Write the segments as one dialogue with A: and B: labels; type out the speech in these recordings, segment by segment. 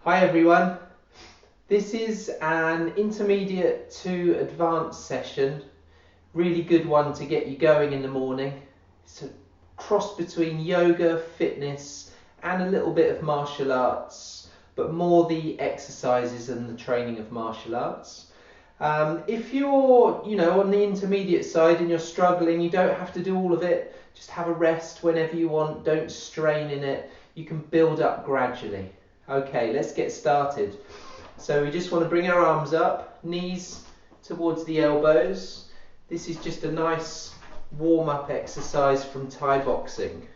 A: Hi everyone, this is an intermediate to advanced session, really good one to get you going in the morning. It's a cross between yoga, fitness and a little bit of martial arts, but more the exercises and the training of martial arts. If you're on the intermediate side and you're struggling, you don't have to do all of it, just have a rest whenever you want, don't strain in it, you can build up gradually. Okay, let's get started. So we just want to bring our arms up, knees towards the elbows. This is just a nice warm-up exercise from Thai boxing.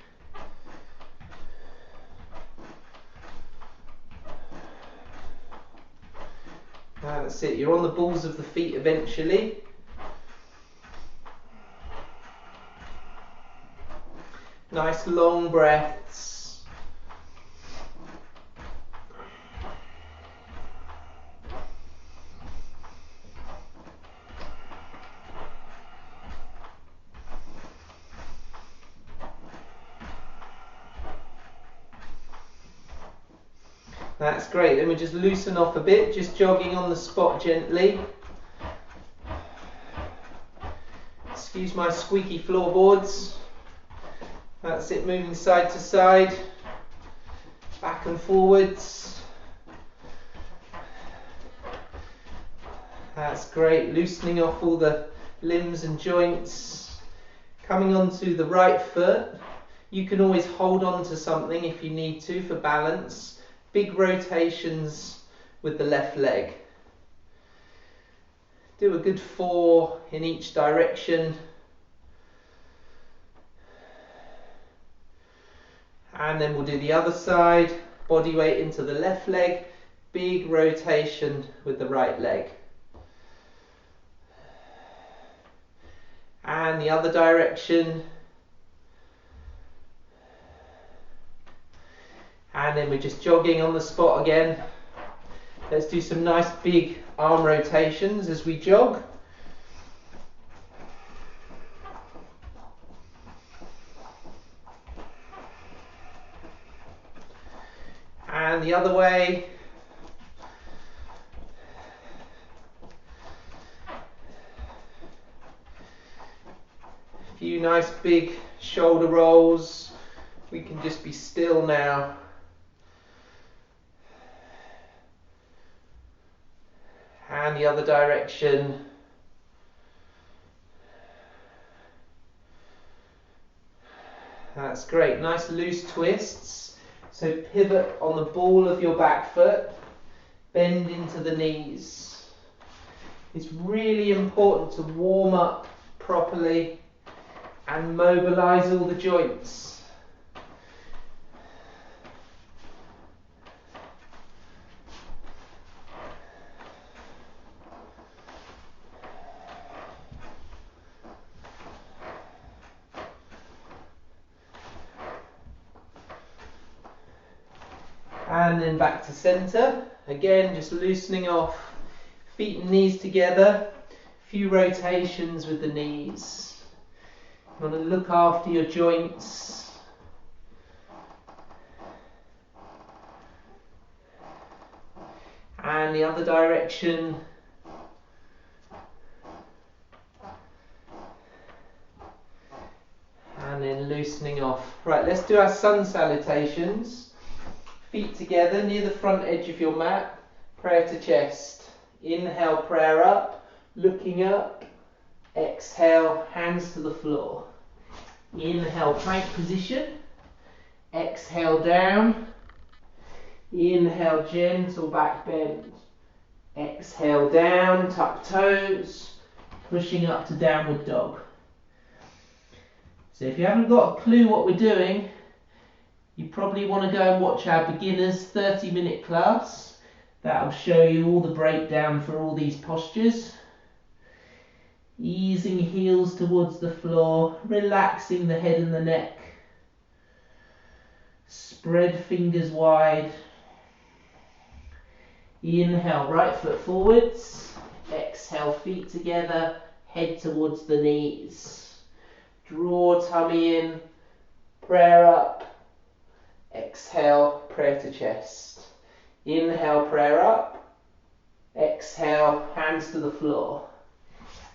A: That's it, you're on the balls of the feet eventually. Nice long breaths. That's great, then we just loosen off a bit, just jogging on the spot gently. Excuse my squeaky floorboards. That's it, moving side to side, back and forwards. That's great, loosening off all the limbs and joints. Coming onto the right foot, you can always hold on to something if you need to for balance. Big rotations with the left leg. Do a good 4 in each direction. And then we'll do the other side, body weight into the left leg, big rotation with the right leg. And the other direction. And then we're just jogging on the spot again. Let's do some nice big arm rotations as we jog. And the other way. A few nice big shoulder rolls. We can just be still now. And the other direction. That's great, nice loose twists. So pivot on the ball of your back foot, bend into the knees. It's really important to warm up properly and mobilize all the joints. And then back to center. Again, just loosening off, feet and knees together. A few rotations with the knees. You want to look after your joints. And the other direction. And then loosening off. Right, let's do our sun salutations. Feet together near the front edge of your mat, prayer to chest. Inhale, prayer up, looking up. Exhale, hands to the floor. Inhale, plank position. Exhale, down. Inhale, gentle back bend. Exhale, down, tuck toes, pushing up to downward dog. So if you haven't got a clue what we're doing, you probably want to go and watch our beginners 30-minute class. That'll show you all the breakdown for all these postures. Easing heels towards the floor, relaxing the head and the neck. Spread fingers wide. Inhale, right foot forwards. Exhale, feet together, head towards the knees. Draw tummy in, prayer up. Exhale, prayer to chest. Inhale, prayer up. Exhale, hands to the floor.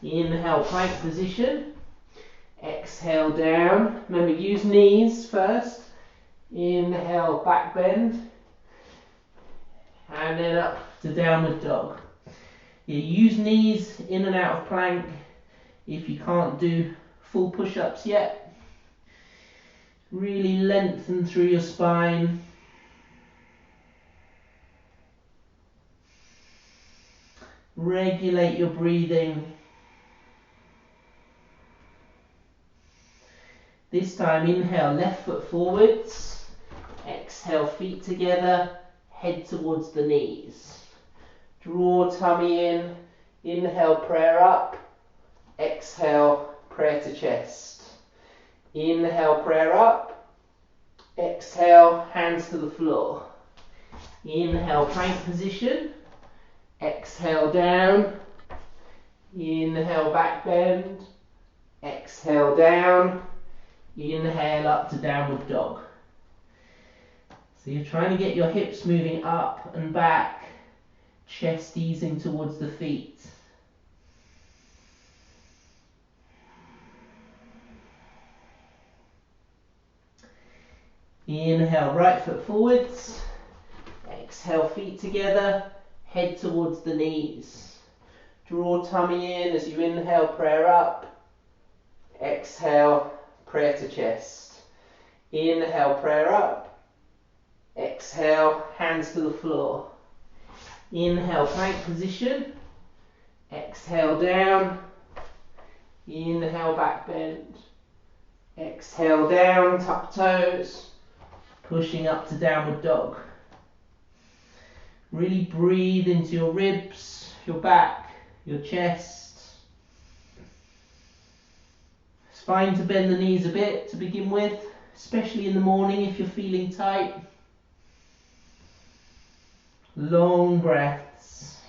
A: Inhale, plank position. Exhale, down. Remember, use knees first. Inhale, back bend. And then up to downward dog. You use knees in and out of plank if you can't do full push-ups yet. Really lengthen through your spine. Regulate your breathing. This time, inhale, left foot forwards. Exhale, feet together, head towards the knees. Draw tummy in. Inhale, prayer up. Exhale, prayer to chest. Inhale, prayer up. Exhale, hands to the floor. Inhale, plank position. Exhale, down. Inhale, back bend. Exhale, down. Inhale, up to downward dog. So you're trying to get your hips moving up and back, chest easing towards the feet. Inhale, right foot forwards. Exhale, feet together, head towards the knees. Draw tummy in as you inhale, prayer up. Exhale, prayer to chest. Inhale, prayer up. Exhale, hands to the floor. Inhale, plank position. Exhale, down. Inhale, back bend. Exhale, down, tuck toes. Pushing up to downward dog. Really breathe into your ribs, your back, your chest. It's fine to bend the knees a bit to begin with, especially in the morning if you're feeling tight. Long breaths.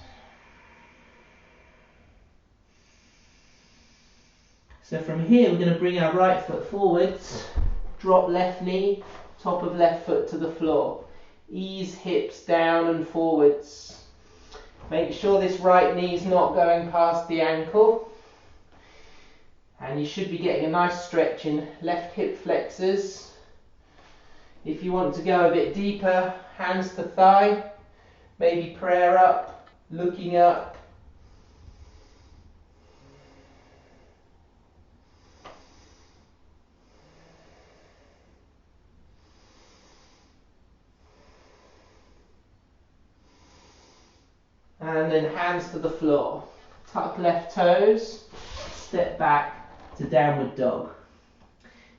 A: So from here we're going to bring our right foot forwards, drop left knee, top of left foot to the floor. Ease hips down and forwards. Make sure this right knee is not going past the ankle. And you should be getting a nice stretch in left hip flexors. If you want to go a bit deeper, hands to thigh. Maybe prayer up, looking up. And then hands to the floor. Tuck left toes, step back to downward dog.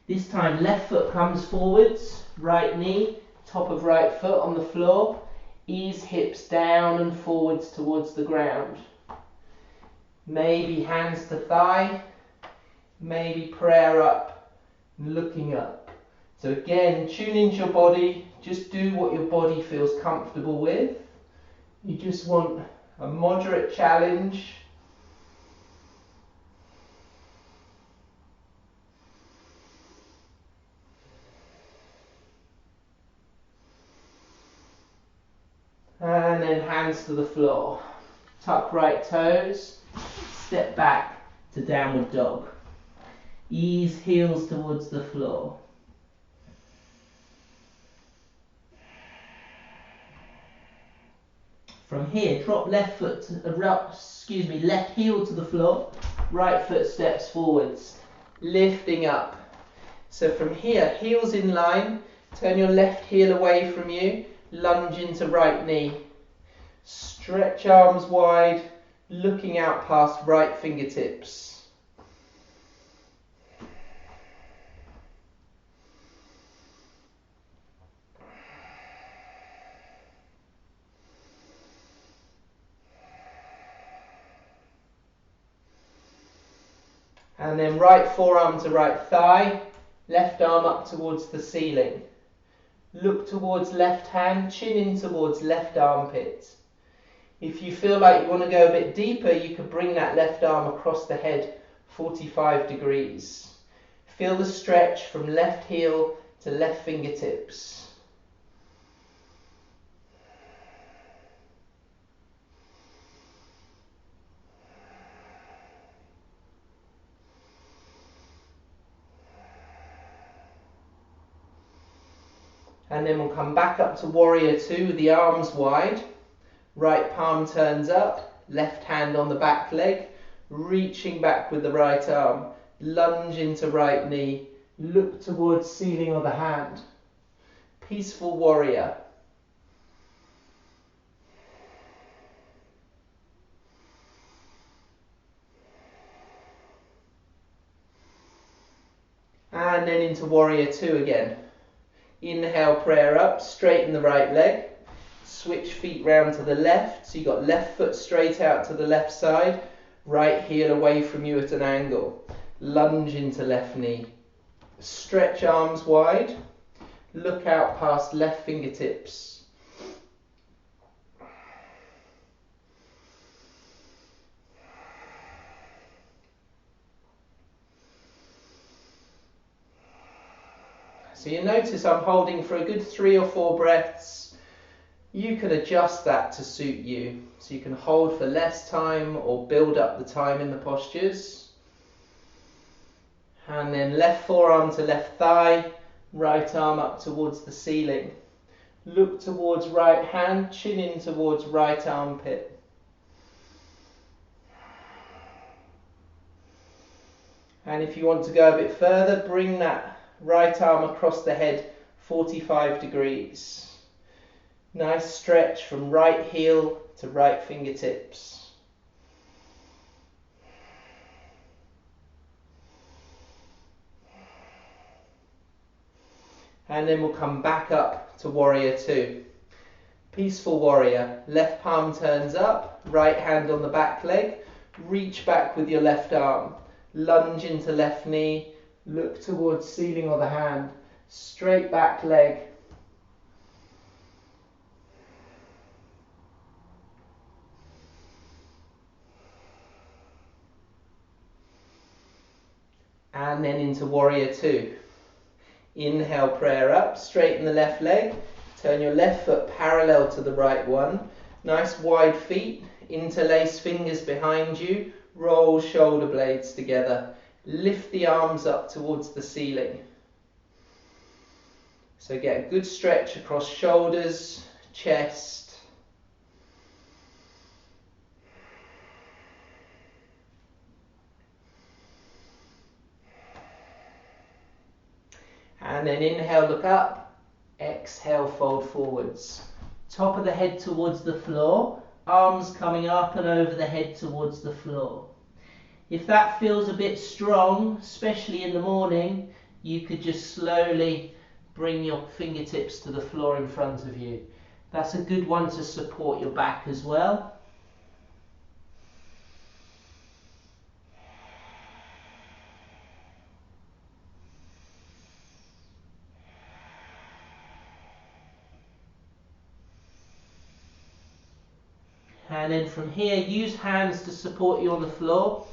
A: This time left foot comes forwards, right knee, top of right foot on the floor. Ease hips down and forwards towards the ground. Maybe hands to thigh, maybe prayer up, looking up. So again, tune into your body, just do what your body feels comfortable with. You just want a moderate challenge. And then hands to the floor. Tuck right toes, step back to downward dog. Ease heels towards the floor. From here, drop left heel to the floor, right foot steps forwards, lifting up. So from here, heels in line, turn your left heel away from you, lunge into right knee. Stretch arms wide, looking out past right fingertips. And then right forearm to right thigh, left arm up towards the ceiling. Look towards left hand, chin in towards left armpit. If you feel like you want to go a bit deeper, you could bring that left arm across the head 45 degrees. Feel the stretch from left heel to left fingertips. And then we'll come back up to warrior two with the arms wide. Right palm turns up, left hand on the back leg, reaching back with the right arm, lunge into right knee, look towards ceiling of the hand. Peaceful warrior. And then into warrior two again. Inhale, prayer up, straighten the right leg. Switch feet round to the left. So you've got left foot straight out to the left side. Right heel away from you at an angle. Lunge into left knee. Stretch arms wide. Look out past left fingertips. So you notice I'm holding for a good 3 or 4 breaths. You can adjust that to suit you. So you can hold for less time or build up the time in the postures. And then left forearm to left thigh, right arm up towards the ceiling. Look towards right hand, chin in towards right armpit. And if you want to go a bit further, bring that right arm across the head 45 degrees. Nice stretch from right heel to right fingertips. And then we'll come back up to warrior two. Peaceful warrior. Left palm turns up, right hand on the back leg. Reach back with your left arm. Lunge into left knee. Look towards ceiling of the hand. Straight back leg. And then into warrior two. Inhale, prayer up, straighten the left leg. Turn your left foot parallel to the right one. Nice wide feet, interlace fingers behind you. Roll shoulder blades together. Lift the arms up towards the ceiling. So get a good stretch across shoulders, chest. And then inhale, look up. Exhale, fold forwards. Top of the head towards the floor. Arms coming up and over the head towards the floor. If that feels a bit strong, especially in the morning, you could just slowly bring your fingertips to the floor in front of you. That's a good one to support your back as well. And then from here, use hands to support you on the floor.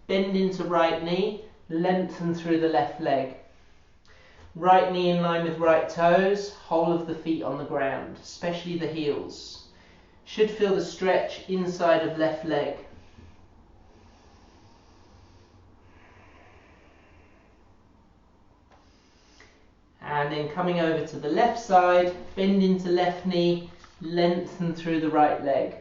A: Bend into right knee, lengthen through the left leg. Right knee in line with right toes, whole of the feet on the ground, especially the heels. Should feel the stretch inside of left leg. And then coming over to the left side, bend into left knee, lengthen through the right leg.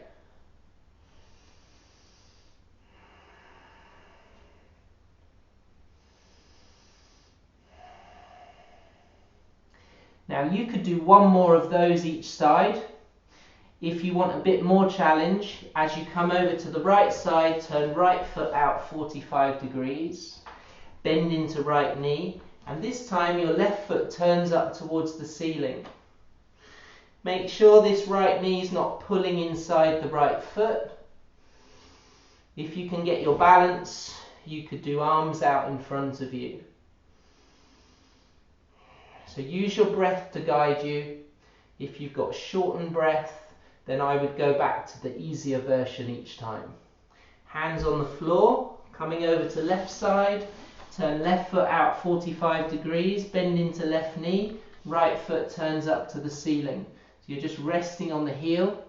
A: Now you could do one more of those each side. If you want a bit more challenge, as you come over to the right side, turn right foot out 45 degrees, bend into right knee, and this time your left foot turns up towards the ceiling. Make sure this right knee is not pulling inside the right foot. If you can get your balance, you could do arms out in front of you. So use your breath to guide you. If you've got shortened breath, then I would go back to the easier version each time. Hands on the floor, coming over to left side, turn left foot out 45 degrees, bend into left knee, right foot turns up to the ceiling. So you're just resting on the heel.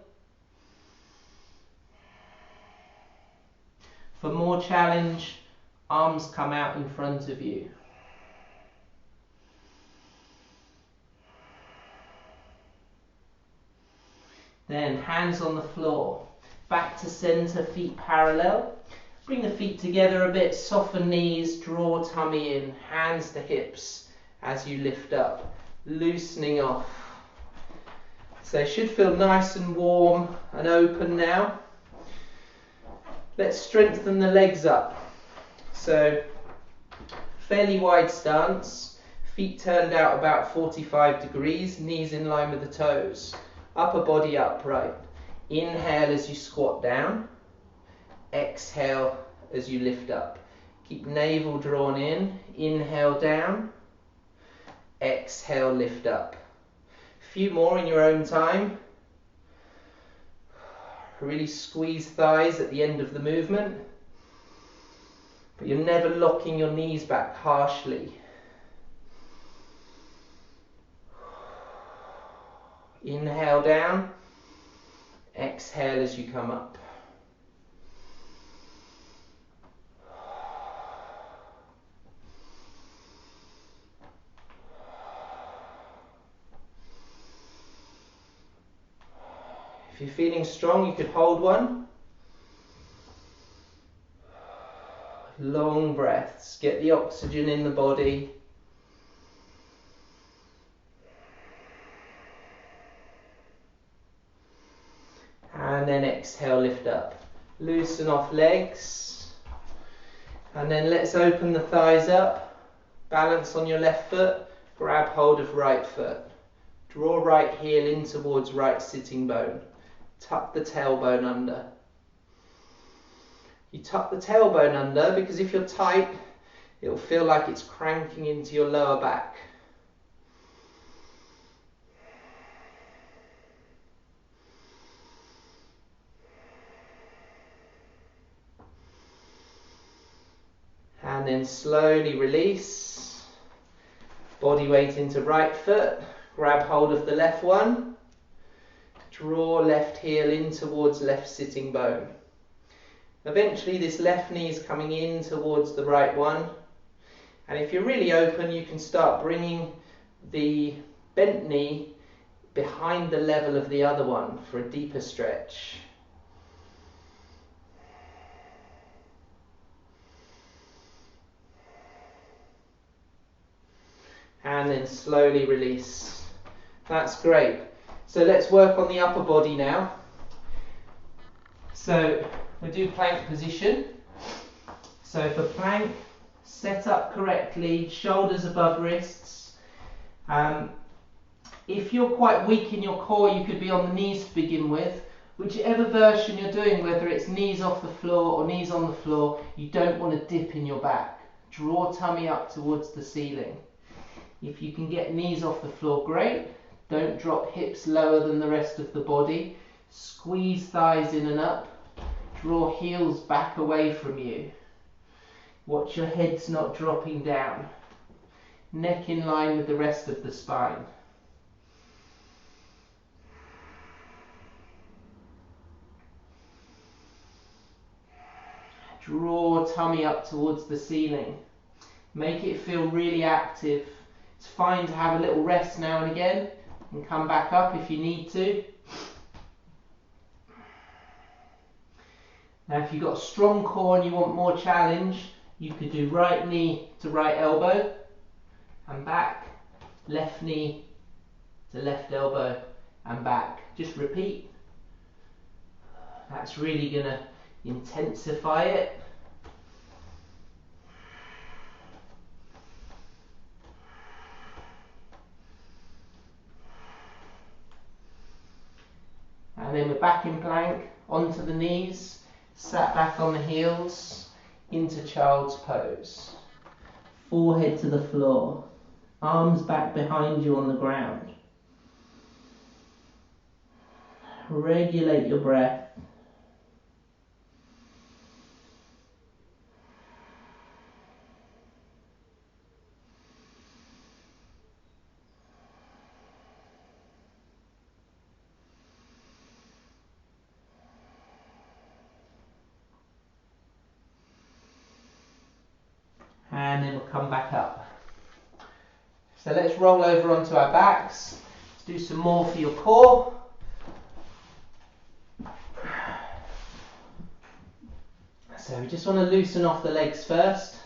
A: For more challenge, arms come out in front of you. Then hands on the floor, back to center, feet parallel. Bring the feet together a bit, soften knees, draw tummy in, hands to hips as you lift up, loosening off. So it should feel nice and warm and open now. Let's strengthen the legs up. So fairly wide stance, feet turned out about 45 degrees, knees in line with the toes. Upper body upright. Inhale as you squat down. Exhale as you lift up. Keep navel drawn in. Inhale down. Exhale, lift up. A few more in your own time. Really squeeze thighs at the end of the movement. But you're never locking your knees back harshly. Inhale down. Exhale as you come up. If you're feeling strong, you could hold one. Long breaths. Get the oxygen in the body. And then exhale, lift up. Loosen off legs. And then let's open the thighs up. Balance on your left foot. Grab hold of right foot. Draw right heel in towards right sitting bone. Tuck the tailbone under. You tuck the tailbone under because if you're tight, it'll feel like it's cranking into your lower back. And then slowly release. Body weight into right foot. Grab hold of the left one. Draw left heel in towards left sitting bone. Eventually this left knee is coming in towards the right one. And if you're really open, you can start bringing the bent knee behind the level of the other one for a deeper stretch. And then slowly release. That's great. So let's work on the upper body now. So we do plank position. So for plank, set up correctly, shoulders above wrists. If you're quite weak in your core, you could be on the knees to begin with. Whichever version you're doing, whether it's knees off the floor or knees on the floor, you don't want to dip in your back. Draw tummy up towards the ceiling. If you can get knees off the floor, great. Don't drop hips lower than the rest of the body. Squeeze thighs in and up. Draw heels back away from you. Watch your head's not dropping down. Neck in line with the rest of the spine. Draw tummy up towards the ceiling. Make it feel really active. It's fine to have a little rest now and again and come back up if you need to. Now if you've got a strong core and you want more challenge, you could do right knee to right elbow and back, left knee to left elbow and back. Just repeat. That's really going to intensify it. And then we're back in plank, onto the knees, sat back on the heels, into child's pose. Forehead to the floor, arms back behind you on the ground. Regulate your breath. And then we'll come back up. So let's roll over onto our backs. Let's do some more for your core. So we just want to loosen off the legs first.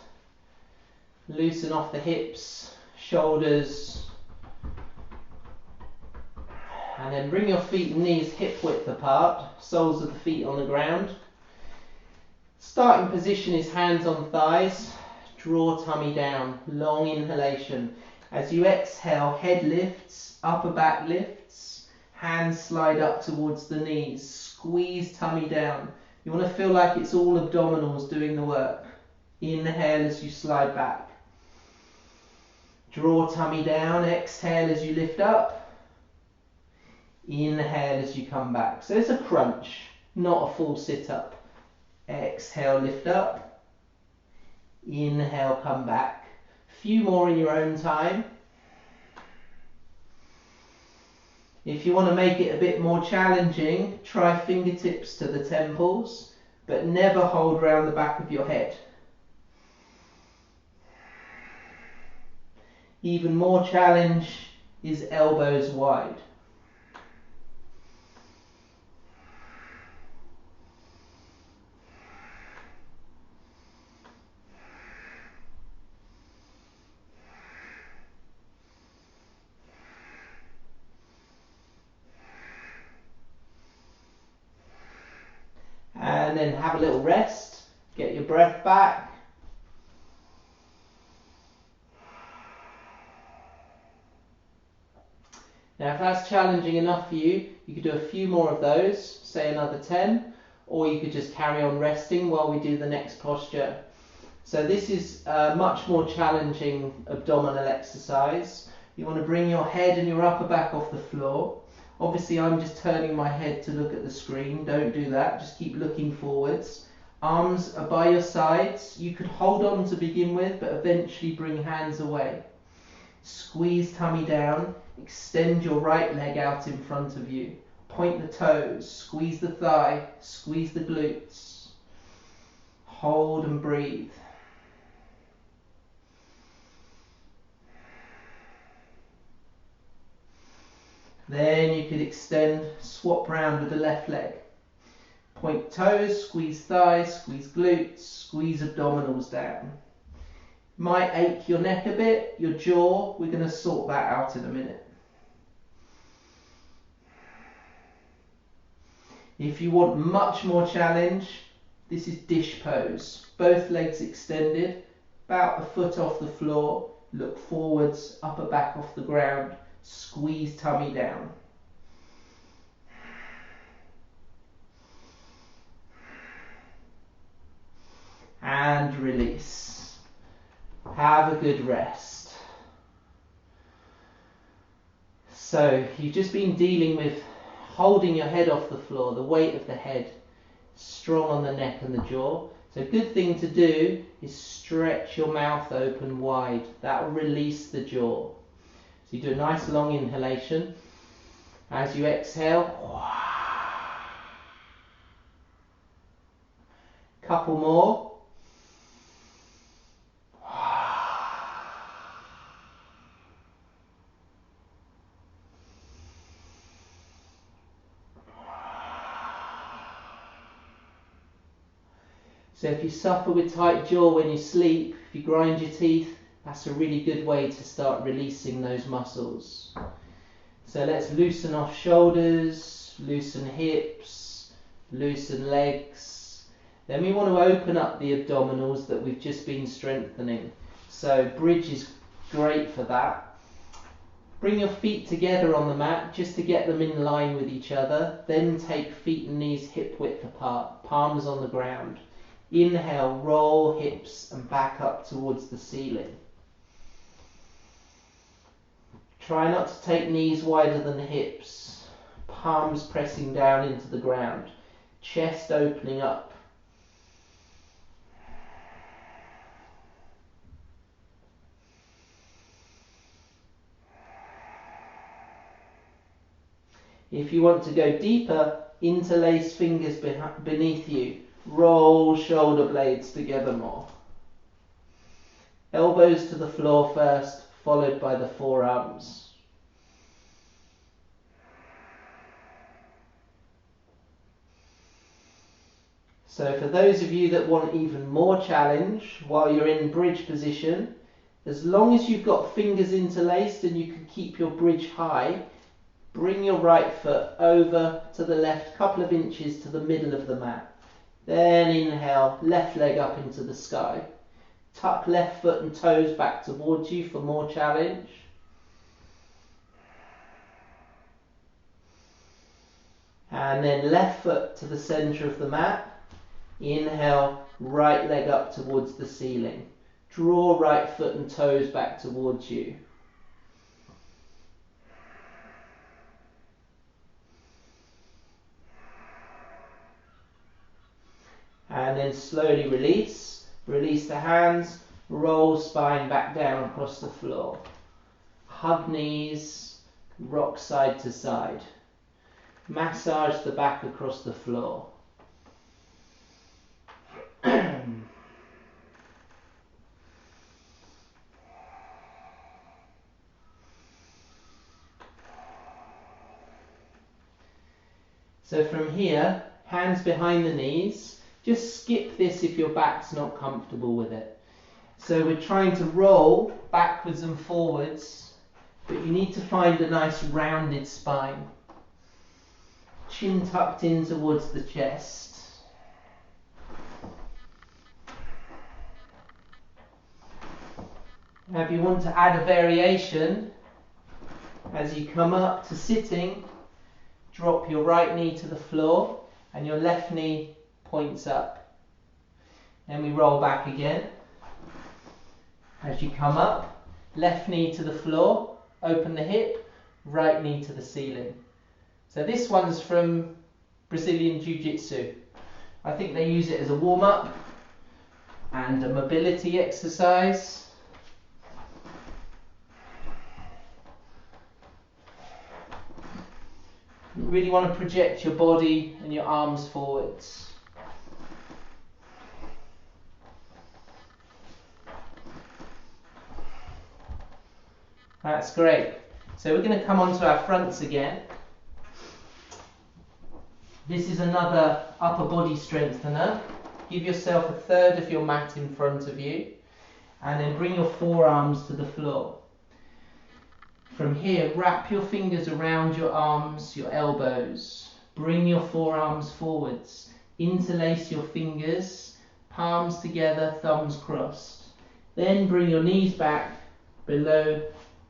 A: Loosen off the hips, shoulders, and then bring your feet and knees hip width apart, soles of the feet on the ground. Starting position is hands on thighs, draw tummy down, long inhalation. As you exhale, head lifts, upper back lifts, hands slide up towards the knees, squeeze tummy down. You want to feel like it's all abdominals doing the work. Inhale as you slide back. Draw tummy down, exhale as you lift up. Inhale as you come back. So it's a crunch, not a full sit-up. Exhale, lift up. Inhale, come back. A few more in your own time. If you want to make it a bit more challenging, try fingertips to the temples, but never hold round the back of your head. Even more challenge is elbows wide. And then have a little rest, get your breath back. Now if that's challenging enough for you, you could do a few more of those, say another 10, or you could just carry on resting while we do the next posture. So this is a much more challenging abdominal exercise. You want to bring your head and your upper back off the floor. Obviously I'm just turning my head to look at the screen, don't do that, just keep looking forwards. Arms are by your sides, you could hold on to begin with, but eventually bring hands away. Squeeze tummy down, extend your right leg out in front of you. Point the toes, squeeze the thigh, squeeze the glutes. Hold and breathe. Then you could extend, swap round with the left leg. Point toes, squeeze thighs, squeeze glutes, squeeze abdominals down. Might ache your neck a bit, your jaw, we're going to sort that out in a minute. If you want much more challenge, this is dish pose. Both legs extended, about a foot off the floor, look forwards, upper back off the ground, squeeze tummy down. And release. Have a good rest. So you've just been dealing with holding your head off the floor, the weight of the head, strong on the neck and the jaw. So a good thing to do is stretch your mouth open wide. That will release the jaw. So you do a nice long inhalation. As you exhale, couple more. So if you suffer with tight jaw when you sleep, if you grind your teeth, that's a really good way to start releasing those muscles. So let's loosen off shoulders, loosen hips, loosen legs. Then we want to open up the abdominals that we've just been strengthening. So bridge is great for that. Bring your feet together on the mat just to get them in line with each other. Then take feet and knees hip width apart, palms on the ground. Inhale, roll hips and back up towards the ceiling. Try not to take knees wider than the hips. Palms pressing down into the ground. Chest opening up. If you want to go deeper, interlace fingers beneath you. Roll shoulder blades together more. Elbows to the floor first, followed by the forearms. So for those of you that want even more challenge while you're in bridge position, as long as you've got fingers interlaced and you can keep your bridge high, bring your right foot over to the left, couple of inches to the middle of the mat. Then inhale, left leg up into the sky. Tuck left foot and toes back towards you for more challenge. And then left foot to the center of the mat. Inhale, right leg up towards the ceiling. Draw right foot and toes back towards you. And then slowly release. Release the hands, roll spine back down across the floor. Hug knees, rock side to side. Massage the back across the floor. So from here, hands behind the knees. Just skip this if your back's not comfortable with it. So we're trying to roll backwards and forwards, but you need to find a nice rounded spine. Chin tucked in towards the chest. Now if you want to add a variation, as you come up to sitting, drop your right knee to the floor and your left knee points up. Then we roll back again. As you come up, left knee to the floor, open the hip, right knee to the ceiling. So this one's from Brazilian Jiu-Jitsu. I think they use it as a warm-up and a mobility exercise. You really want to project your body and your arms forwards. That's great. So we're going to come onto our fronts again. This is another upper body strengthener. Give yourself a third of your mat in front of you and then bring your forearms to the floor. From here, wrap your fingers around your arms, your elbows. Bring your forearms forwards. Interlace your fingers, palms together, thumbs crossed. Then bring your knees back below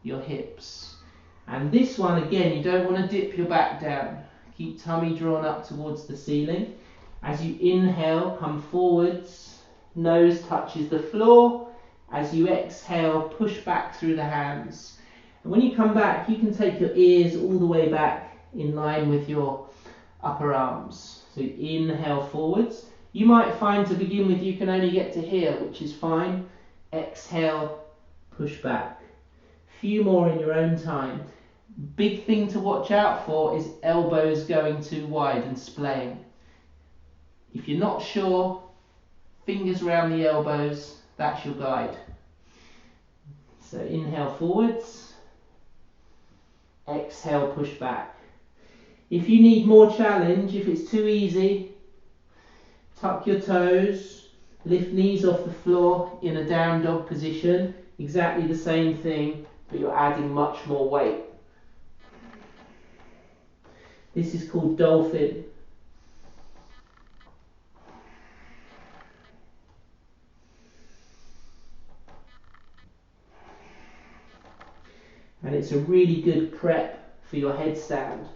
A: your hips. And this one, again, you don't want to dip your back down. Keep tummy drawn up towards the ceiling. As you inhale, come forwards, nose touches the floor. As you exhale, push back through the hands. And when you come back, you can take your ears all the way back in line with your upper arms. So inhale forwards. You might find to begin with you can only get to here, which is fine. Exhale, push back. Few more in your own time. Big thing to watch out for is elbows going too wide and splaying. If you're not sure, fingers around the elbows, that's your guide. So inhale forwards. Exhale, push back. If you need more challenge, if it's too easy, tuck your toes, lift knees off the floor in a down dog position. Exactly the same thing, but you're adding much more weight. This is called dolphin. And it's a really good prep for your headstand.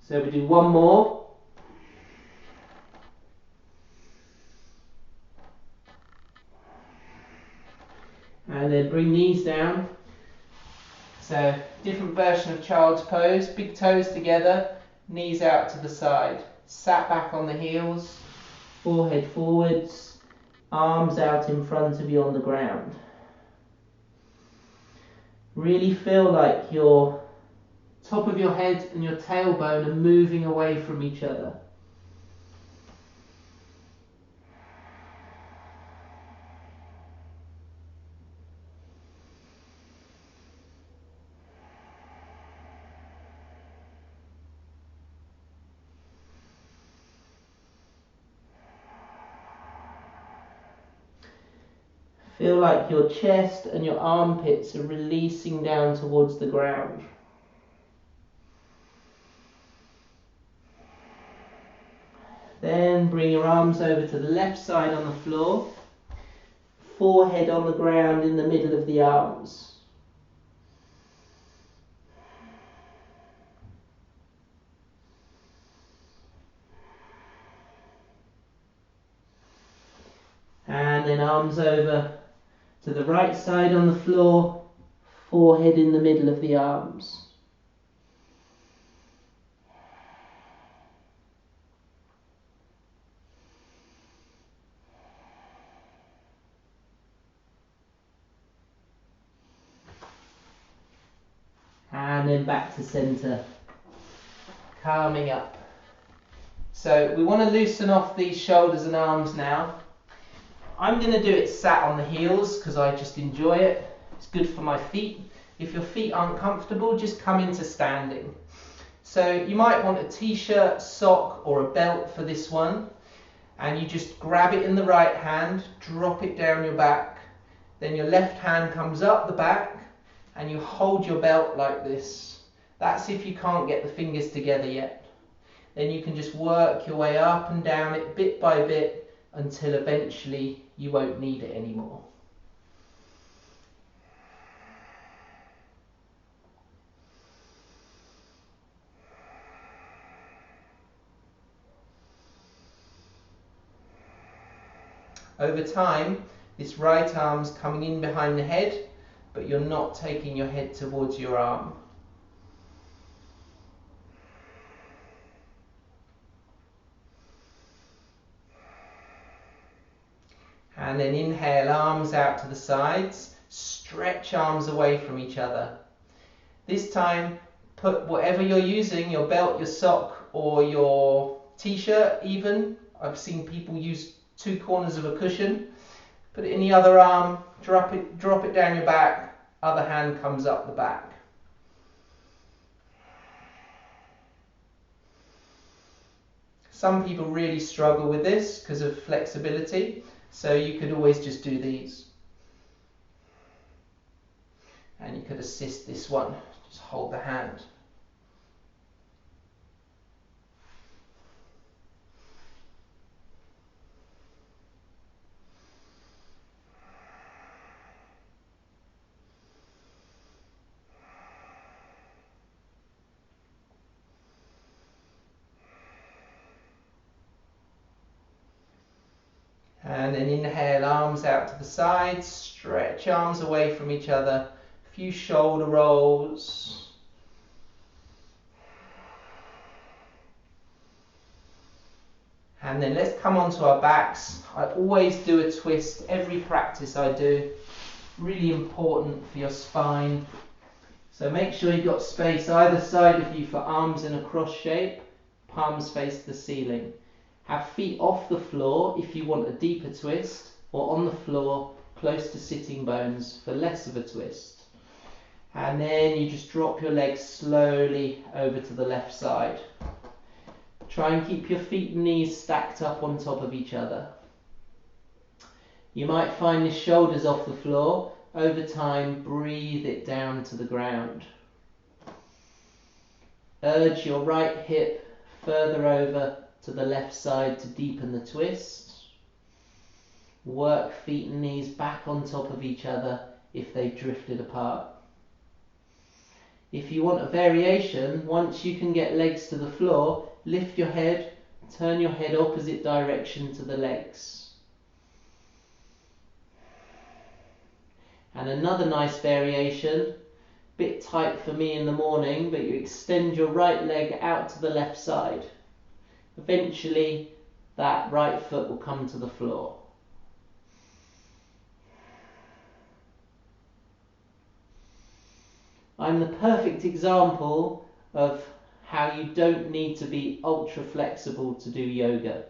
A: So we do one more. And then bring knees down. So different version of child's pose. Big toes together, knees out to the side. Sat back on the heels, forehead forwards, arms out in front of you on the ground. Really feel like your top of your head and your tailbone are moving away from each other. Feel like your chest and your armpits are releasing down towards the ground. Then bring your arms over to the left side on the floor. Forehead on the ground in the middle of the arms. And then arms over to the right side on the floor, forehead in the middle of the arms. And then back to centre, calming up. So we want to loosen off these shoulders and arms now. I'm going to do it sat on the heels because I just enjoy it. It's good for my feet. If your feet aren't comfortable, just come into standing. So you might want a t-shirt, sock or a belt for this one. And you just grab it in the right hand, drop it down your back. Then your left hand comes up the back and you hold your belt like this. That's if you can't get the fingers together yet. Then you can just work your way up and down it bit by bit until eventually you won't need it anymore. Over time, this right arm's coming in behind the head, but you're not taking your head towards your arm. And then inhale, arms out to the sides, stretch arms away from each other. This time, put whatever you're using, your belt, your sock, or your t-shirt even. I've seen people use 2 corners of a cushion. Put it in the other arm, drop it down your back, other hand comes up the back. Some people really struggle with this because of flexibility, so you could always just do these. And you could assist this one, just hold the hand. And then inhale, arms out to the sides, stretch arms away from each other, a few shoulder rolls. And then let's come onto our backs. I always do a twist, every practice I do. Really important for your spine. So make sure you've got space either side of you for arms in a cross shape, palms face the ceiling. Have feet off the floor if you want a deeper twist, or on the floor close to sitting bones for less of a twist. And then you just drop your legs slowly over to the left side. Try and keep your feet and knees stacked up on top of each other. You might find the shoulders off the floor. Over time, breathe it down to the ground. Urge your right hip further over to the left side to deepen the twist. Work feet and knees back on top of each other if they've drifted apart. If you want a variation, once you can get legs to the floor, lift your head, turn your head opposite direction to the legs. And another nice variation, bit tight for me in the morning, but you extend your right leg out to the left side. Eventually, that right foot will come to the floor. I'm the perfect example of how you don't need to be ultra flexible to do yoga.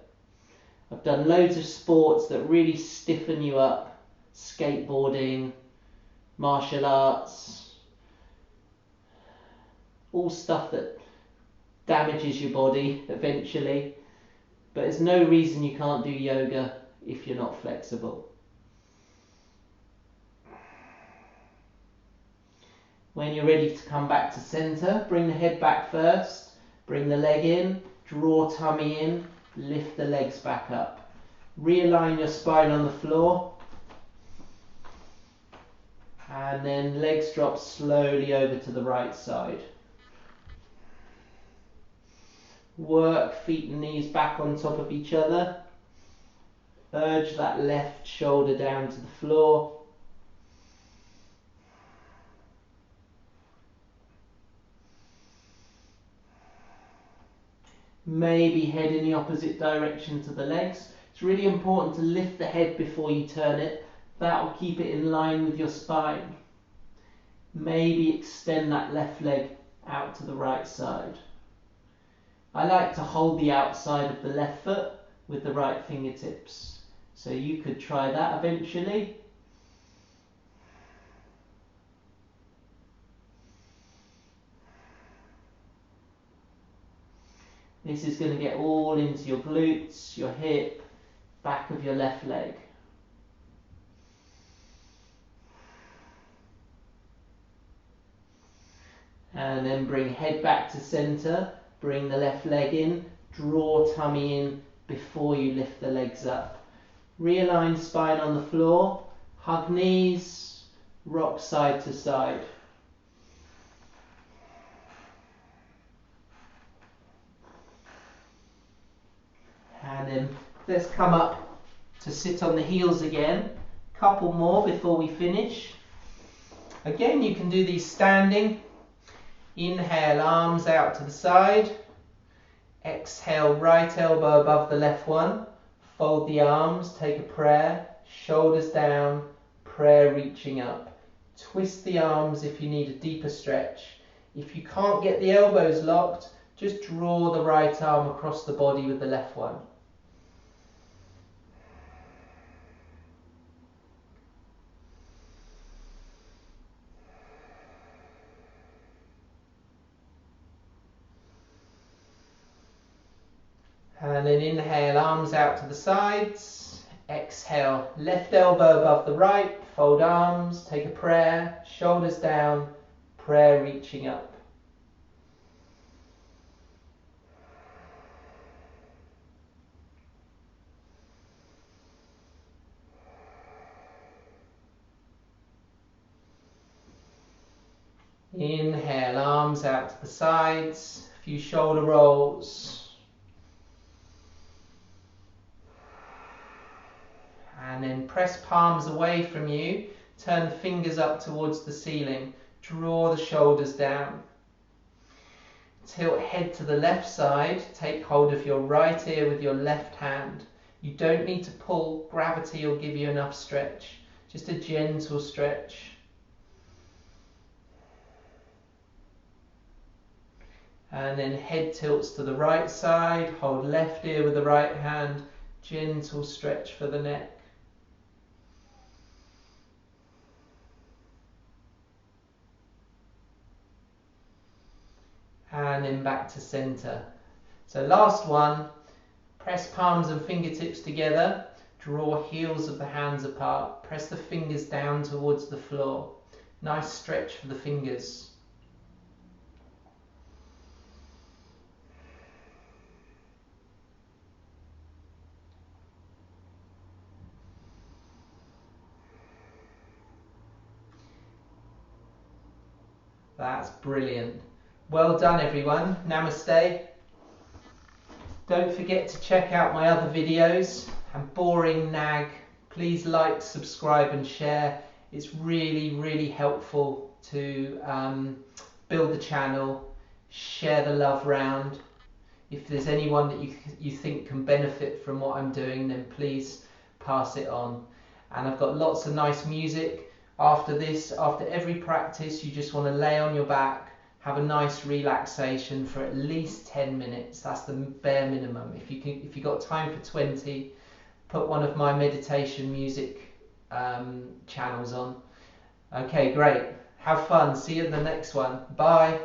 A: I've done loads of sports that really stiffen you up, skateboarding, martial arts, all stuff that damages your body eventually, but there's no reason you can't do yoga if you're not flexible. When you're ready to come back to center, bring the head back first, bring the leg in, draw tummy in, lift the legs back up. Realign your spine on the floor, and then legs drop slowly over to the right side. Work feet and knees back on top of each other. Urge that left shoulder down to the floor. Maybe head in the opposite direction to the legs. It's really important to lift the head before you turn it. That will keep it in line with your spine. Maybe extend that left leg out to the right side. I like to hold the outside of the left foot with the right fingertips. So you could try that eventually. This is going to get all into your glutes, your hip, back of your left leg. And then bring head back to center, bring the left leg in, draw tummy in before you lift the legs up. Realign spine on the floor, hug knees, rock side to side. And then let's come up to sit on the heels again. Couple more before we finish. Again, you can do these standing. Inhale, arms out to the side. Exhale, right elbow above the left one. Fold the arms, take a prayer. Shoulders down, prayer reaching up. Twist the arms if you need a deeper stretch. If you can't get the elbows locked, just draw the right arm across the body with the left one. And then inhale, arms out to the sides. Exhale, left elbow above the right. Fold arms, take a prayer. Shoulders down, prayer reaching up. Inhale, arms out to the sides. A few shoulder rolls. And then press palms away from you, turn the fingers up towards the ceiling, draw the shoulders down. Tilt head to the left side, take hold of your right ear with your left hand. You don't need to pull, gravity will give you enough stretch, just a gentle stretch. And then head tilts to the right side, hold left ear with the right hand, gentle stretch for the neck. And then back to center. So last one, press palms and fingertips together, draw heels of the hands apart, press the fingers down towards the floor. Nice stretch for the fingers. That's brilliant. Well done everyone. Namaste. Don't forget to check out my other videos. And boring nag, please like, subscribe and share. It's really, really helpful to build the channel, share the love round. If there's anyone that you think can benefit from what I'm doing, then please pass it on. And I've got lots of nice music. After this, after every practice, you just want to lay on your back, have a nice relaxation for at least 10 minutes. That's the bare minimum. If you've got time for 20, put one of my meditation music channels on. Okay, great. Have fun. See you in the next one. Bye.